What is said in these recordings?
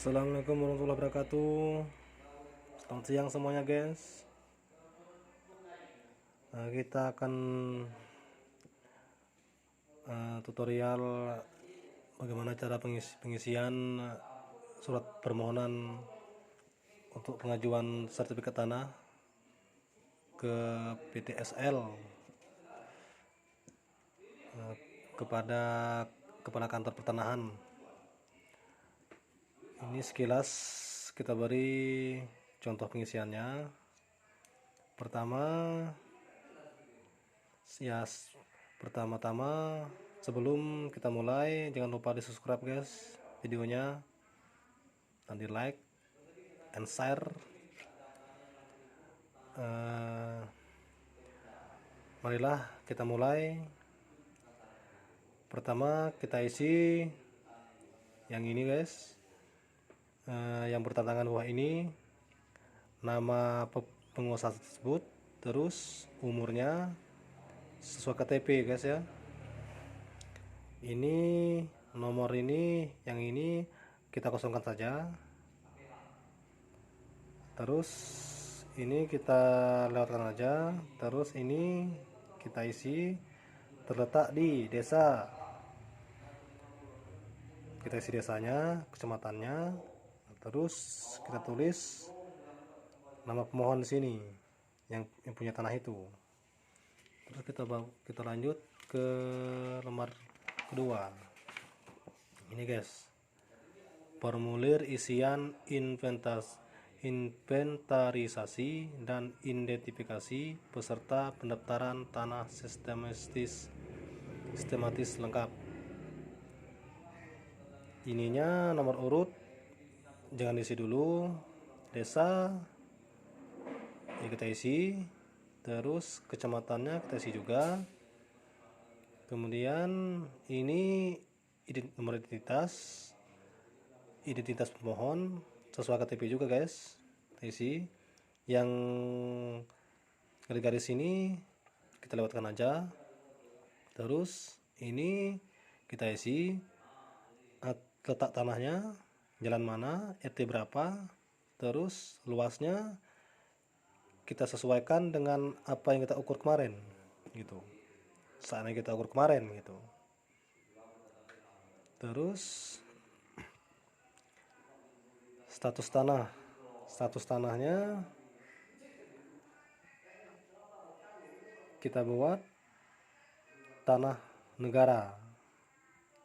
Assalamualaikum warahmatullahi wabarakatuh. Selamat siang semuanya guys. Kita akan tutorial bagaimana cara pengisian surat permohonan untuk pengajuan sertifikat tanah ke PTSL kepada Kepala Kantor Pertanahan. Ini sekilas kita beri contoh pengisiannya. Pertama-tama sebelum kita mulai, jangan lupa di subscribe guys videonya, dan di like and share. Marilah kita mulai. Pertama kita isi yang ini guys, yang bertantangan bawah ini, nama pengusaha tersebut, terus umurnya sesuai KTP guys ya. Ini nomor ini, yang ini kita kosongkan saja. Terus ini kita lewatkan aja. Terus ini kita isi terletak di desa. Kita isi desanya, kecamatannya. Terus kita tulis nama pemohon di sini yang punya tanah itu. Terus kita lanjut ke lembar kedua. Ini guys, formulir isian inventarisasi dan identifikasi peserta pendaftaran tanah sistematis lengkap. Ininya nomor urut jangan diisi dulu, desa ya kita isi, terus kecamatannya kita isi juga. Kemudian ini nomor identitas pemohon sesuai KTP juga guys, kita isi. Yang garis-garis ini kita lewatkan aja. Terus ini kita isi letak tanahnya, jalan mana, RT berapa, terus luasnya kita sesuaikan dengan apa yang kita ukur kemarin gitu, saatnya kita ukur kemarin gitu. Terus status tanahnya kita buat tanah negara.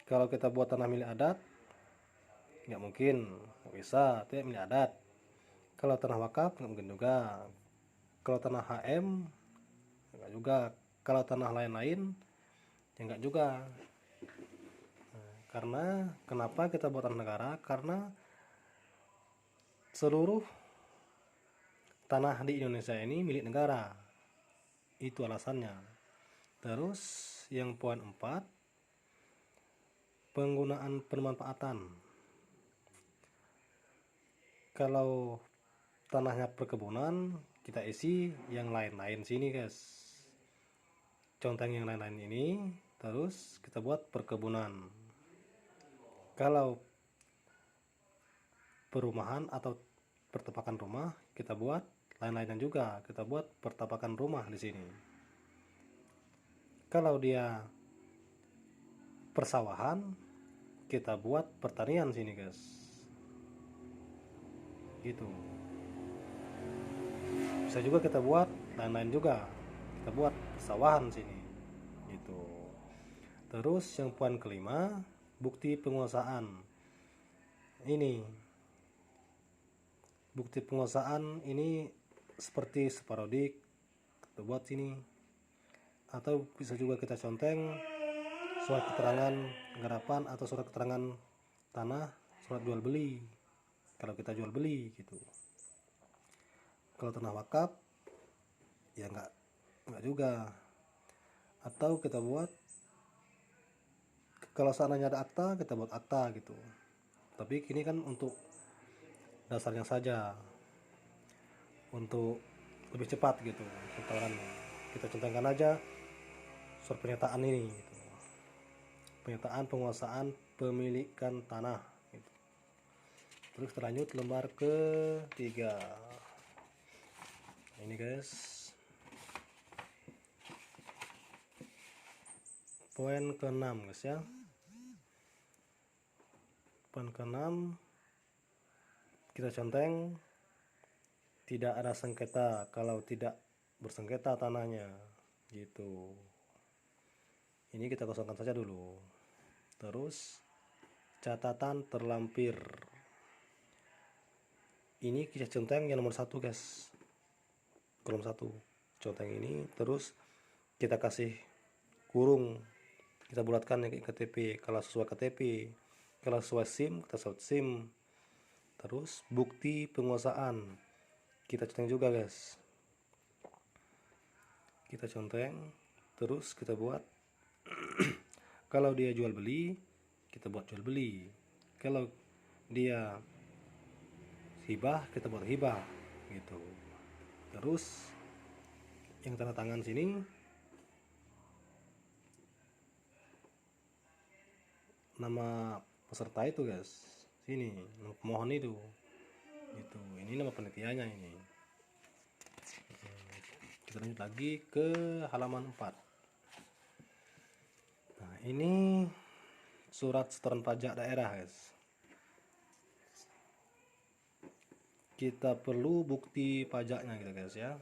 Kalau kita buat tanah milik adat nggak mungkin, nggak bisa, itu milik adat. Kalau tanah wakaf nggak mungkin juga. Kalau tanah HM nggak juga. Kalau tanah lain-lain ya nggak juga. Karena kenapa kita buat tanah negara? Karena seluruh tanah di Indonesia ini milik negara, itu alasannya. Terus yang poin 4, penggunaan pemanfaatan. Kalau tanahnya perkebunan, kita isi yang lain-lain sini guys, conteng yang lain-lain ini, terus kita buat perkebunan. Kalau perumahan atau pertapakan rumah, kita buat lain-lainnya juga, kita buat pertapakan rumah di sini. Kalau dia persawahan, kita buat pertanian sini guys, gitu. Bisa juga kita buat lain-lain juga, kita buat persawahan sini gitu. Terus yang poin kelima, bukti penguasaan. Ini bukti penguasaan ini seperti sporodik kita buat sini, atau bisa juga kita conteng surat keterangan garapan atau surat keterangan tanah, surat jual beli kalau kita jual beli gitu. Kalau tanah wakaf ya enggak juga. Atau kita buat, kalau seandainya ada akta, kita buat akta gitu. Tapi ini kan untuk dasarnya saja, untuk lebih cepat gitu pengetahuannya. Kita contohkan aja surat pernyataan ini gitu. Pernyataan penguasaan pemilikan tanah gitu. Terus kita lanjut lembar ketiga. Nah, ini guys, poin ke-6 guys ya. Poin ke-6, kita conteng tidak ada sengketa kalau tidak bersengketa tanahnya gitu. Ini kita kosongkan saja dulu. Terus catatan terlampir, ini kita conteng yang nomor 1 guys, kolom 1 conteng ini. Terus kita kasih kurung, kita bulatkan yang KTP kalau sesuai KTP, kalau sesuai SIM kita sebut SIM. Terus bukti penguasaan kita conteng juga guys, kita conteng. Terus kita buat kalau dia jual beli kita buat jual beli, kalau dia hibah kita buat hibah gitu. Terus yang tanda tangan sini nama peserta itu guys, sini nama pemohon itu gitu. Ini nama penelitiannya ini. Kita lanjut lagi ke halaman 4. Nah, ini surat setoran pajak daerah guys. Kita perlu bukti pajaknya gitu guys ya.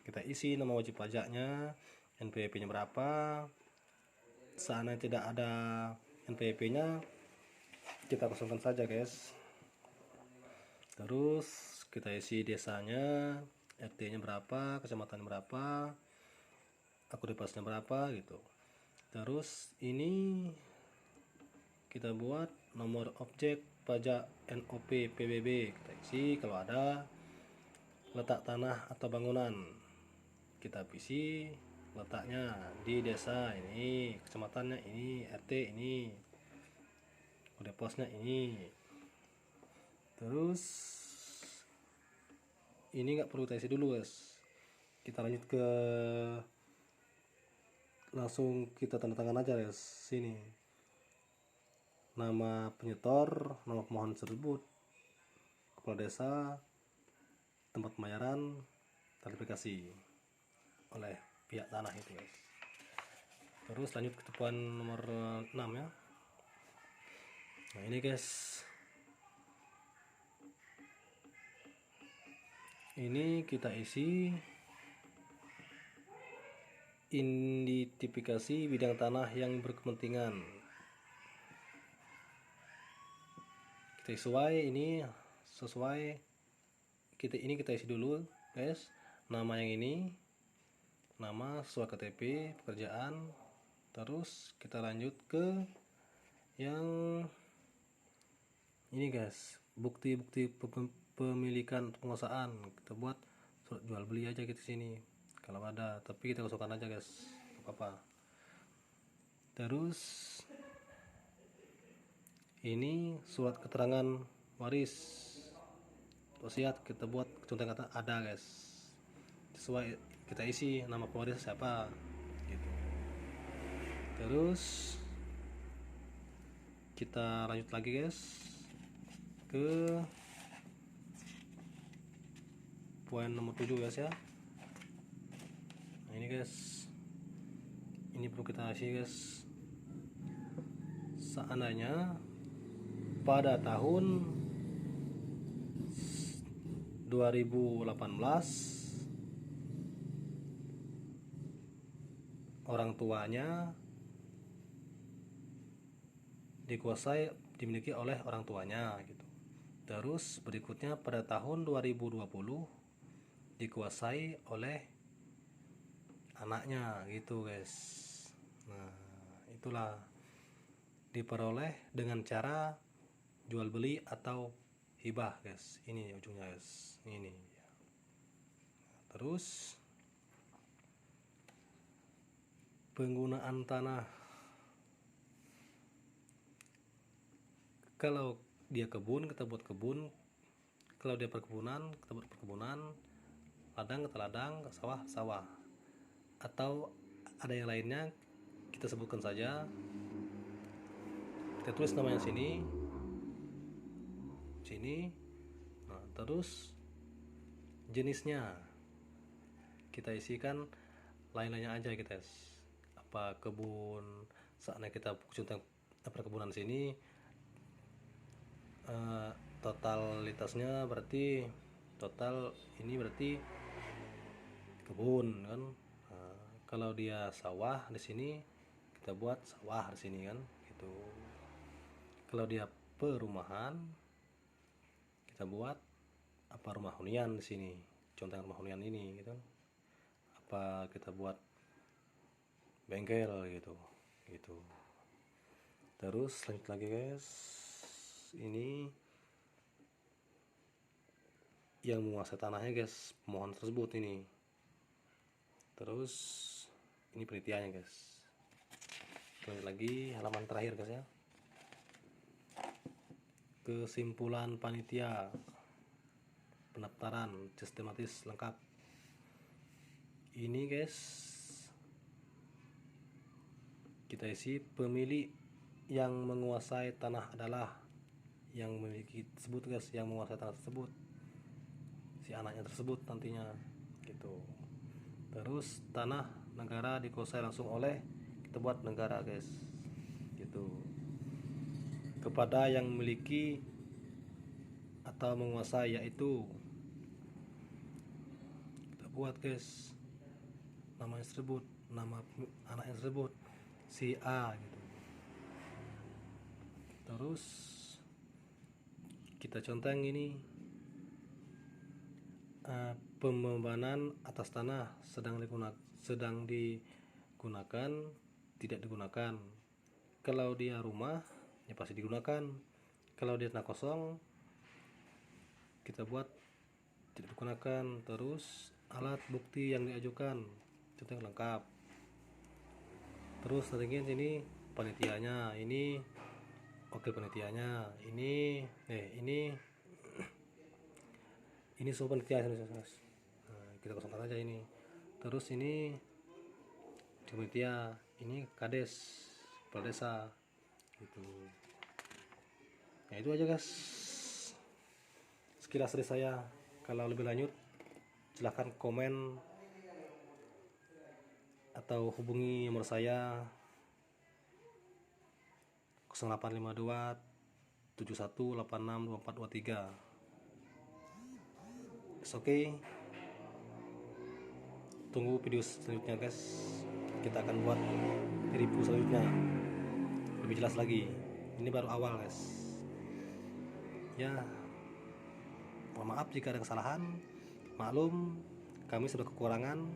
Kita isi nama wajib pajaknya, NPWP-nya berapa. Seandainya tidak ada NPWP-nya kita kosongkan saja guys. Terus kita isi desanya, RT-nya berapa, kecamatan berapa, akuripasnya berapa gitu. Terus ini kita buat nomor objek pajak NOP PBB, kita isi kalau ada. Letak tanah atau bangunan kita isi letaknya di desa ini, kecamatannya ini, RT ini, kode posnya ini. Terus ini nggak perlu kita isi dulu guys, kita lanjut ke langsung kita tanda tangan aja guys. Sini nama penyetor, nama pemohon tersebut, kepala desa, tempat pembayaran, verifikasi oleh pihak tanah itu guys. Terus lanjut ke poin nomor 6 ya. Nah ini guys, ini kita isi identifikasi bidang tanah yang berkepentingan. Kita sesuai ini, sesuai kita isi dulu guys. Nama yang ini, nama sesuai KTP, pekerjaan. Terus kita lanjut ke yang ini guys, bukti-bukti pemilikan penguasaan. Kita buat surat jual beli aja gitu sini kalau ada, tapi kita kosongkan aja guys, apa-apa. Terus ini surat keterangan waris wasiat, kita buat contoh kata ada guys, sesuai kita isi nama pewaris siapa gitu. Terus kita lanjut lagi guys ke poin nomor 7 guys ya. Nah ini guys, ini perlu kita isi guys. Seandainya pada tahun 2018 orang tuanya dimiliki oleh orang tuanya gitu. Terus berikutnya pada tahun 2020 dikuasai oleh anaknya gitu guys. Nah itulah diperoleh dengan cara jual beli atau hibah guys. Ini ujungnya guys, ini. Terus penggunaan tanah, kalau dia kebun kita buat kebun, kalau dia perkebunan kita buat perkebunan, ladang kita ladang, sawah sawah, atau ada yang lainnya kita sebutkan saja. Kita tulis namanya sini sini. Nah, terus jenisnya kita isikan lain-lainnya aja kita apa kebun. Saatnya kita conteng perkebunan sini, totalitasnya berarti total ini berarti kebun kan. Nah, kalau dia sawah di sini kita buat sawah di sini kan gitu. Kalau dia perumahan kita buat apa rumah hunian di sini, contoh rumah hunian ini gitu. Apa kita buat bengkel gitu. Gitu. Terus lanjut lagi guys. Ini yang menguasai tanahnya guys, pemohon tersebut ini. Terus ini penelitiannya guys. Lanjut lagi halaman terakhir guys ya. Kesimpulan panitia pendaftaran sistematis lengkap. Ini guys kita isi pemilik yang menguasai tanah adalah yang memiliki tersebut guys, yang menguasai tanah tersebut si anaknya tersebut nantinya gitu. Terus tanah negara dikuasai langsung oleh, kita buat negara guys gitu, kepada yang memiliki atau menguasai, yaitu kita buat guys namanya tersebut, nama anaknya tersebut si A gitu. Terus kita conteng ini pembebanan atas tanah sedang digunakan, tidak digunakan. Kalau dia rumah ya pasti digunakan. Kalau dia tanah kosong kita buat tidak digunakan. Terus alat bukti yang diajukan contoh lengkap. Terus nanti ini panitianya, ini wakil panitianya, ini semua panitia. Nah, kita kosongkan aja ini. Terus ini panitia, ini kades kepala desa gitu. Nah itu aja guys sekilas dari saya. Kalau lebih lanjut silahkan komen atau hubungi nomor saya 0852 71862423. Oke, tunggu video selanjutnya guys. Kita akan buat review selanjutnya lebih jelas lagi. Ini baru awal guys ya. Mohon maaf jika ada kesalahan, maklum kami sudah kekurangan.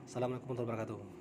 Assalamualaikum warahmatullahi wabarakatuh.